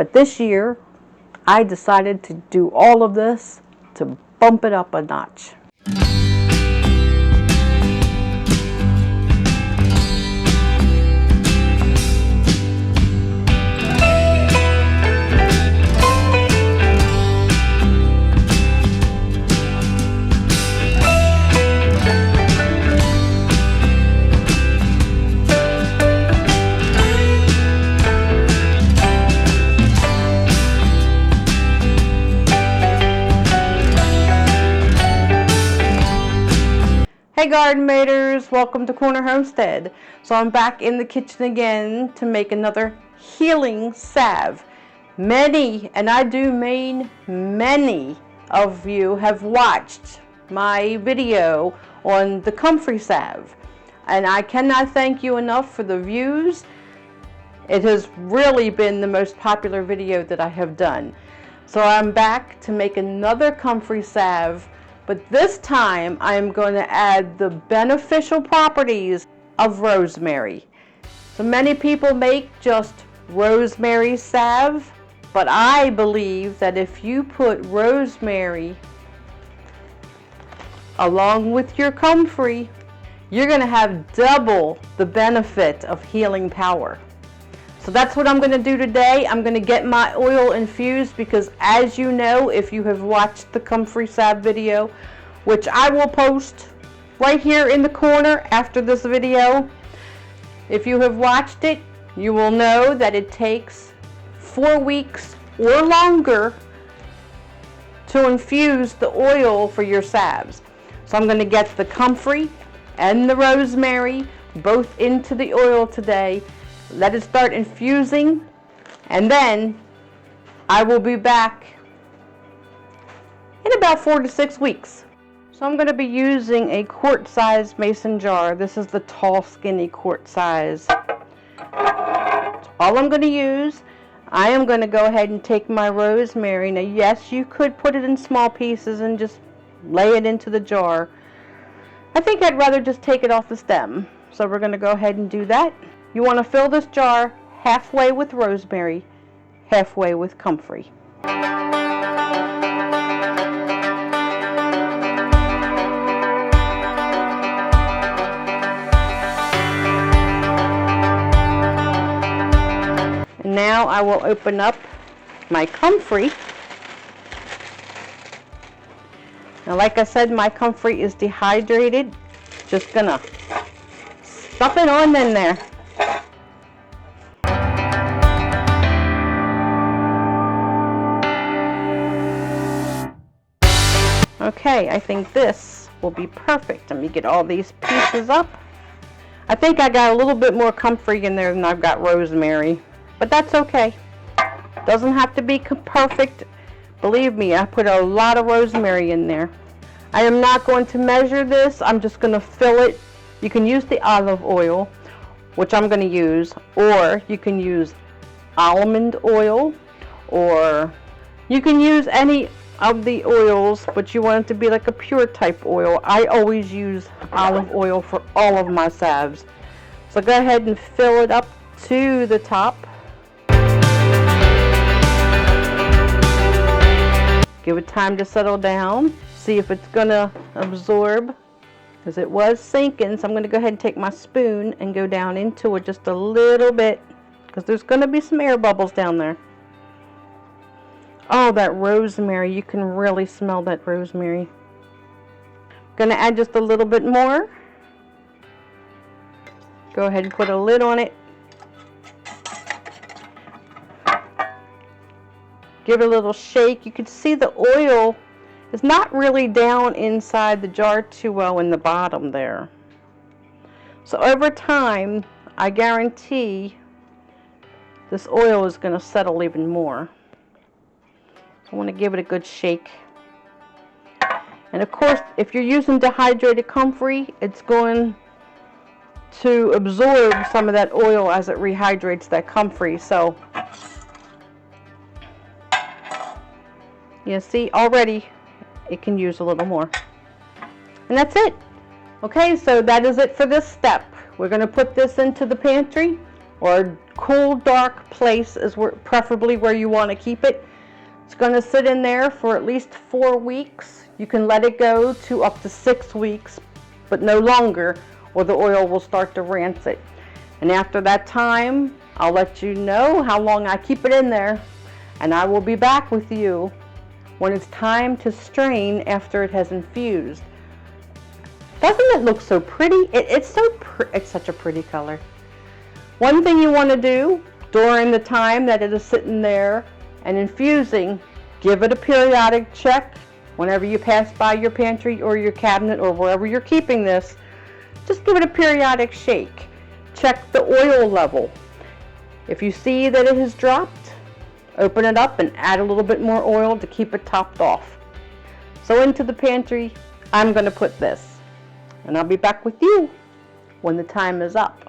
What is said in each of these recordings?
But this year, I decided to do all of this to bump it up a notch. Hey garden maters, welcome to Corner Homestead. So I'm back in the kitchen again to make another healing salve. Many, and I do mean many of you have watched my video on the Comfrey Salve. And I cannot thank you enough for the views. It has really been the most popular video that I have done. So I'm back to make another Comfrey Salve. But this time, I'm going to add the beneficial properties of rosemary. So many people make just rosemary salve, but I believe that if you put rosemary along with your comfrey, you're going to have double the benefit of healing power. So that's what I'm going to do today. I'm going to get my oil infused because, as you know, if you have watched the Comfrey Salve video, which I will post right here in the corner after this video, if you have watched it, you will know that it takes 4 weeks or longer to infuse the oil for your salves. So I'm going to get the comfrey and the rosemary both into the oil today. Let it start infusing, and then I will be back in about 4 to 6 weeks. So I'm going to be using a quart-sized mason jar. This is the tall, skinny quart size. That's all I'm going to use. I am going to go ahead and take my rosemary. Now, yes, you could put it in small pieces and just lay it into the jar. I think I'd rather just take it off the stem. So we're going to go ahead and do that. You want to fill this jar halfway with rosemary, halfway with comfrey. And now I will open up my comfrey. Now, like I said, my comfrey is dehydrated. Just gonna stuff it on in there. Okay, I think this will be perfect. Let me get all these pieces up. I think I got a little bit more comfrey in there than I've got rosemary, but that's okay. Doesn't have to be perfect. Believe me, I put a lot of rosemary in there. I am not going to measure this. I'm just going to fill it. You can use the olive oil, which I'm going to use, or you can use almond oil, or you can use any of the oils, but you want it to be like a pure type oil. I always use olive oil for all of my salves. So go ahead and fill it up to the top. Give it time to settle down. See if it's gonna absorb, because it was sinking. So I'm gonna go ahead and take my spoon and go down into it just a little bit, because there's gonna be some air bubbles down there. Oh, that rosemary, you can really smell that rosemary. Gonna add just a little bit more. Go ahead and put a lid on it. Give it a little shake. You can see the oil is not really down inside the jar too well in the bottom there. So over time, I guarantee this oil is going to settle even more. I want to give it a good shake. And of course, if you're using dehydrated comfrey, it's going to absorb some of that oil as it rehydrates that comfrey. So you see, already it can use a little more. And that's it. Okay, so that is it for this step. We're going to put this into the pantry or a cool, dark place is preferably where you want to keep it. It's going to sit in there for at least 4 weeks. You can let it go to up to 6 weeks, but no longer, or the oil will start to rancid. And after that time, I'll let you know how long I keep it in there, and I will be back with you when it's time to strain after it has infused. Doesn't it look so pretty? It's such a pretty color. One thing you want to do during the time that it is sitting there and infusing, give it a periodic check whenever you pass by your pantry or your cabinet or wherever you're keeping this. Just give it a periodic shake. Check the oil level. If you see that it has dropped, open it up and add a little bit more oil to keep it topped off. So into the pantry, I'm going to put this, and I'll be back with you when the time is up.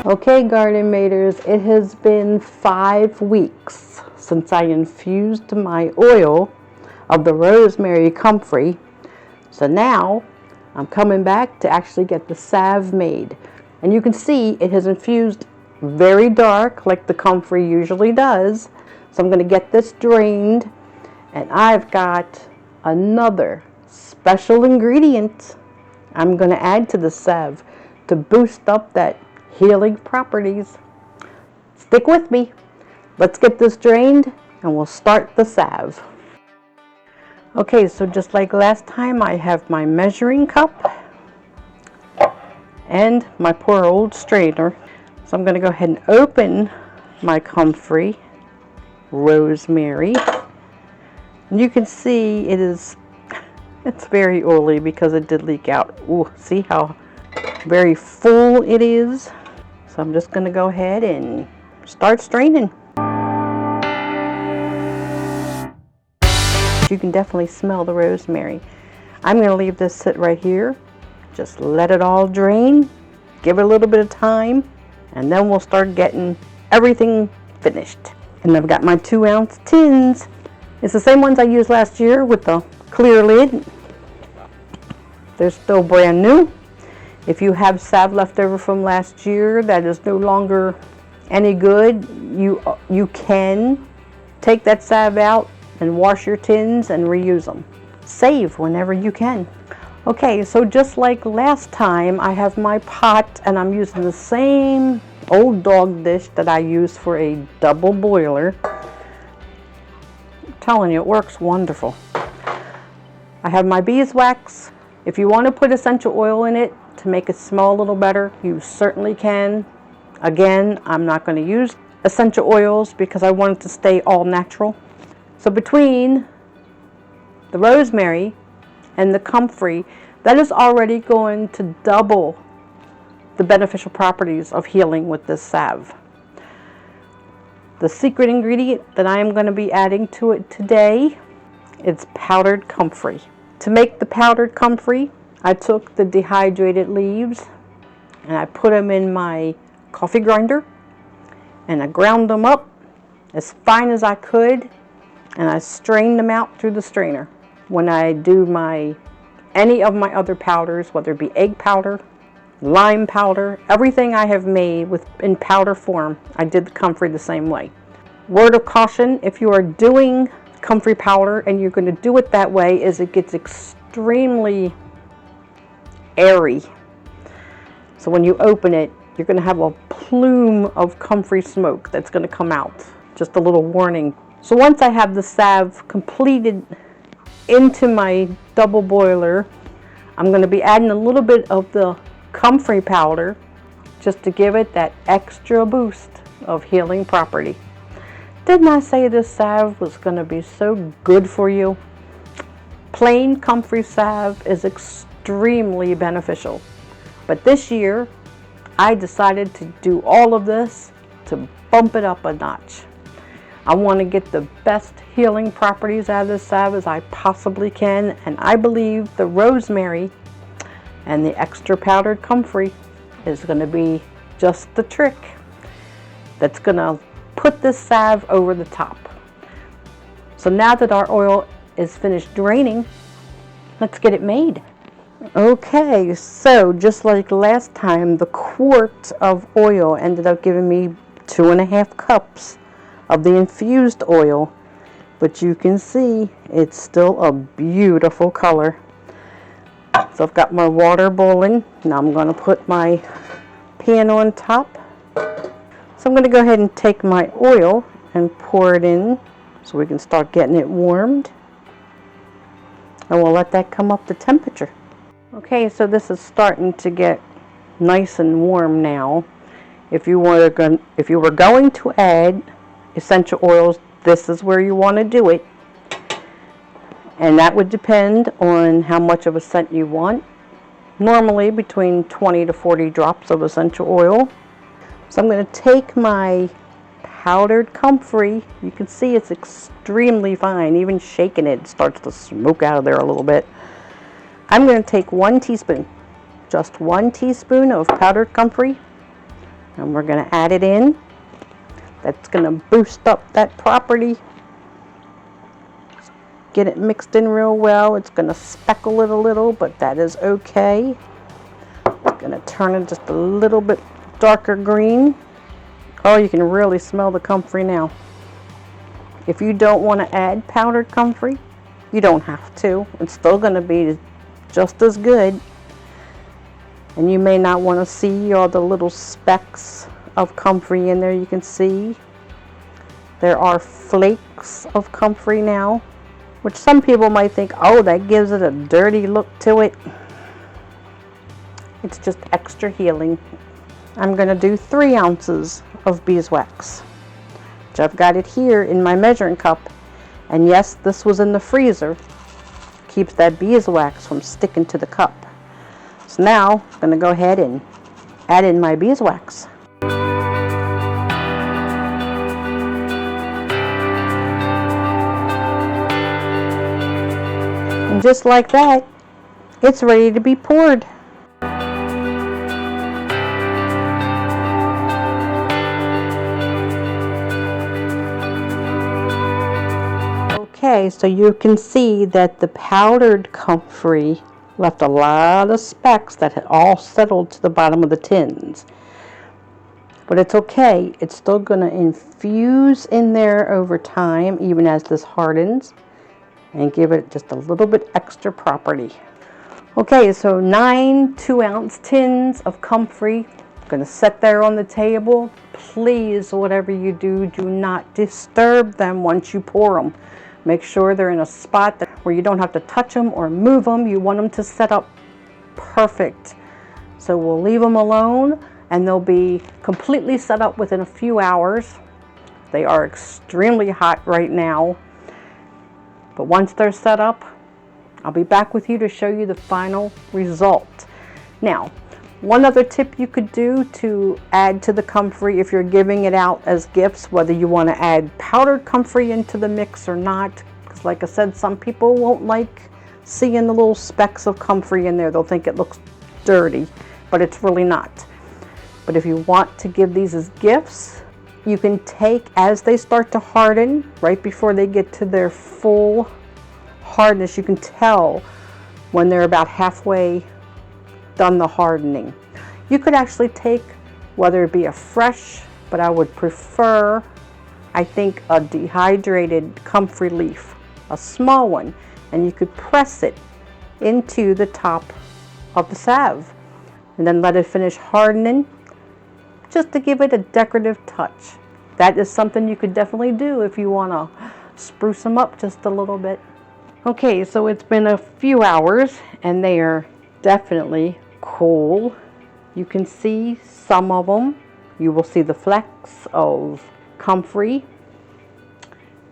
Okay, garden maters, it has been 5 weeks since I infused my oil of the Rosemary Comfrey. So now I'm coming back to actually get the salve made. And you can see it has infused very dark like the Comfrey usually does. So I'm going to get this drained, and I've got another special ingredient I'm going to add to the salve to boost up that healing properties. Stick with me. Let's get this drained and we'll start the salve. Okay, so just like last time, I have my measuring cup and my poor old strainer. So I'm going to go ahead and open my Comfrey Rosemary. And you can see it's very oily because it did leak out. Ooh, see how very full it is? So I'm just going to go ahead and start straining. You can definitely smell the rosemary. I'm going to leave this sit right here. Just let it all drain. Give it a little bit of time. And then we'll start getting everything finished. And I've got my 2-ounce tins. It's the same ones I used last year with the clear lid. They're still brand new. If you have salve left over from last year that is no longer any good, you can take that salve out and wash your tins and reuse them. Save whenever you can. Okay, so just like last time, I have my pot and I'm using the same old dog dish that I use for a double boiler. I'm telling you, it works wonderful. I have my beeswax. If you want to put essential oil in it to make it smell a little better, you certainly can. Again, I'm not going to use essential oils because I want it to stay all natural. So between the rosemary and the comfrey, that is already going to double the beneficial properties of healing with this salve. The secret ingredient that I am going to be adding to it today is powdered comfrey. To make the powdered comfrey, I took the dehydrated leaves and I put them in my coffee grinder and I ground them up as fine as I could, and I strained them out through the strainer. When I do any of my other powders, whether it be egg powder, lime powder, everything I have made in powder form, I did the comfrey the same way. Word of caution, if you are doing comfrey powder and you're going to do it that way, is it gets extremely airy. So when you open it, you're going to have a plume of comfrey smoke that's going to come out. Just a little warning. So once I have the salve completed into my double boiler, I'm going to be adding a little bit of the comfrey powder just to give it that extra boost of healing property. Didn't I say this salve was going to be so good for you? Plain comfrey salve is extremely beneficial. But this year, I decided to do all of this to bump it up a notch. I want to get the best healing properties out of this salve as I possibly can, and I believe the rosemary and the extra powdered comfrey is going to be just the trick that's going to put this salve over the top. So now that our oil is finished draining, let's get it made. Okay, so just like last time, the quart of oil ended up giving me 2.5 cups of the infused oil. But you can see it's still a beautiful color. So I've got my water boiling. Now I'm going to put my pan on top. So I'm going to go ahead and take my oil and pour it in so we can start getting it warmed. And we'll let that come up to temperature. Okay, so this is starting to get nice and warm now. If you were going to add essential oils, this is where you want to do it. And that would depend on how much of a scent you want. Normally between 20 to 40 drops of essential oil. So I'm going to take my powdered comfrey. You can see it's extremely fine. Even shaking it starts to smoke out of there a little bit. I'm going to take 1 teaspoon. Just 1 teaspoon of powdered comfrey. And we're going to add it in. That's going to boost up that property. Get it mixed in real well. It's going to speckle it a little, but that is okay. It's going to turn it just a little bit darker green. Oh, you can really smell the comfrey now. If you don't want to add powdered comfrey, you don't have to. It's still going to be just as good. And you may not want to see all the little specks of comfrey in there. You can see there are flakes of comfrey now, which some people might think, oh, that gives it a dirty look to it. It's just extra healing. I'm going to do 3 ounces of beeswax, which I've got it here in my measuring cup. And yes, this was in the freezer. Keeps that beeswax from sticking to the cup. So now I'm going to go ahead and add in my beeswax. And just like that, it's ready to be poured. Okay, so you can see that the powdered comfrey left a lot of specks that had all settled to the bottom of the tins. But it's okay, it's still going to infuse in there over time, even as this hardens, and give it just a little bit extra property. Okay, so 9 2-ounce tins of comfrey. I'm going to set there on the table. Please, whatever you do, do not disturb them once you pour them. Make sure they're in a spot where you don't have to touch them or move them. You want them to set up perfect. So we'll leave them alone and they'll be completely set up within a few hours. They are extremely hot right now. But once they're set up, I'll be back with you to show you the final result. Now, one other tip you could do to add to the comfrey if you're giving it out as gifts, whether you want to add powdered comfrey into the mix or not, because like I said, some people won't like seeing the little specks of comfrey in there. They'll think it looks dirty, but it's really not. But if you want to give these as gifts, you can take, as they start to harden, right before they get to their full hardness, you can tell when they're about halfway done the hardening. You could actually take, whether it be a fresh, but I would prefer, I think, a dehydrated comfrey leaf, a small one, and you could press it into the top of the salve and then let it finish hardening just to give it a decorative touch. That is something you could definitely do if you want to spruce them up just a little bit. Okay, so it's been a few hours and they are definitely cool. You can see some of them. You will see the flecks of comfrey.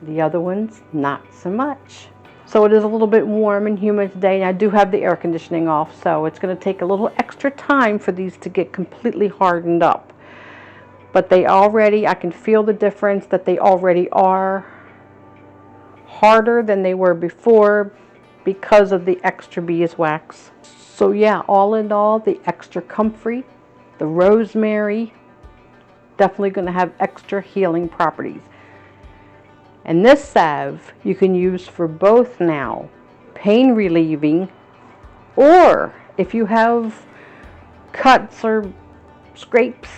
The other ones, not so much. So it is a little bit warm and humid today, and I do have the air conditioning off, so it's going to take a little extra time for these to get completely hardened up. But they already, I can feel the difference that they already are harder than they were before because of the extra beeswax. So yeah, all in all, the extra comfrey, the rosemary, definitely going to have extra healing properties. And this salve you can use for both now, pain relieving or If you have cuts or scrapes,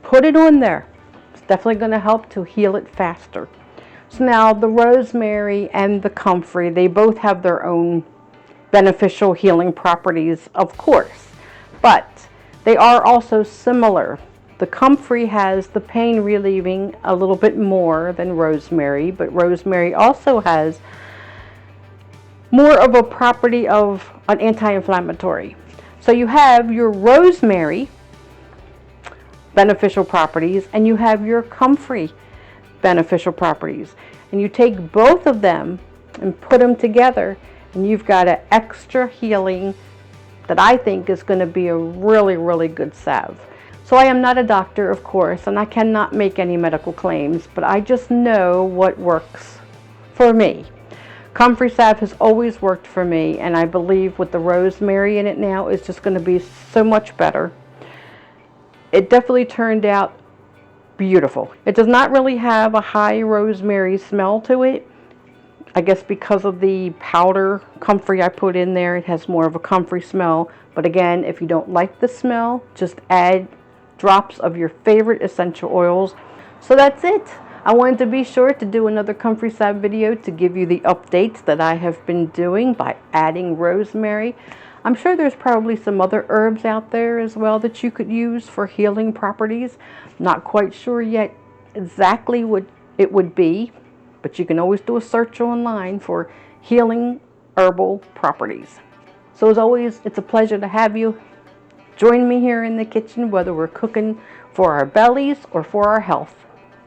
put it on there. It's definitely going to help to heal it faster. So now the rosemary and the comfrey, they both have their own beneficial healing properties, of course, but they are also similar. The comfrey has the pain relieving a little bit more than rosemary, but rosemary also has more of a property of an anti-inflammatory. So you have your rosemary beneficial properties and you have your comfrey beneficial properties, and you take both of them and put them together, and you've got an extra healing that I think is going to be a really, really good salve. So I am not a doctor, of course, and I cannot make any medical claims, but I just know what works for me. Comfrey Salve has always worked for me, and I believe with the rosemary in it now, it's just going to be so much better. It definitely turned out beautiful. It does not really have a high rosemary smell to it. I guess because of the powder comfrey I put in there, it has more of a comfrey smell. But again, if you don't like the smell, just add drops of your favorite essential oils. So that's it. I wanted to be sure to do another Comfrey Salve video to give you the updates that I have been doing by adding rosemary. I'm sure there's probably some other herbs out there as well that you could use for healing properties. Not quite sure yet exactly what it would be, but you can always do a search online for healing herbal properties. So as always, it's a pleasure to have you. Join me here in the kitchen, whether we're cooking for our bellies or for our health.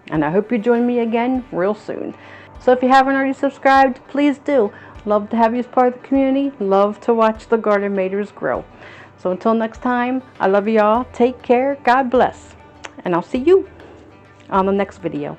And I hope you join me again real soon. So if you haven't already subscribed, please do. Love to have you as part of the community. Love to watch the Garden Maters grow. So until next time, I love you all. Take care. God bless. And I'll see you on the next video.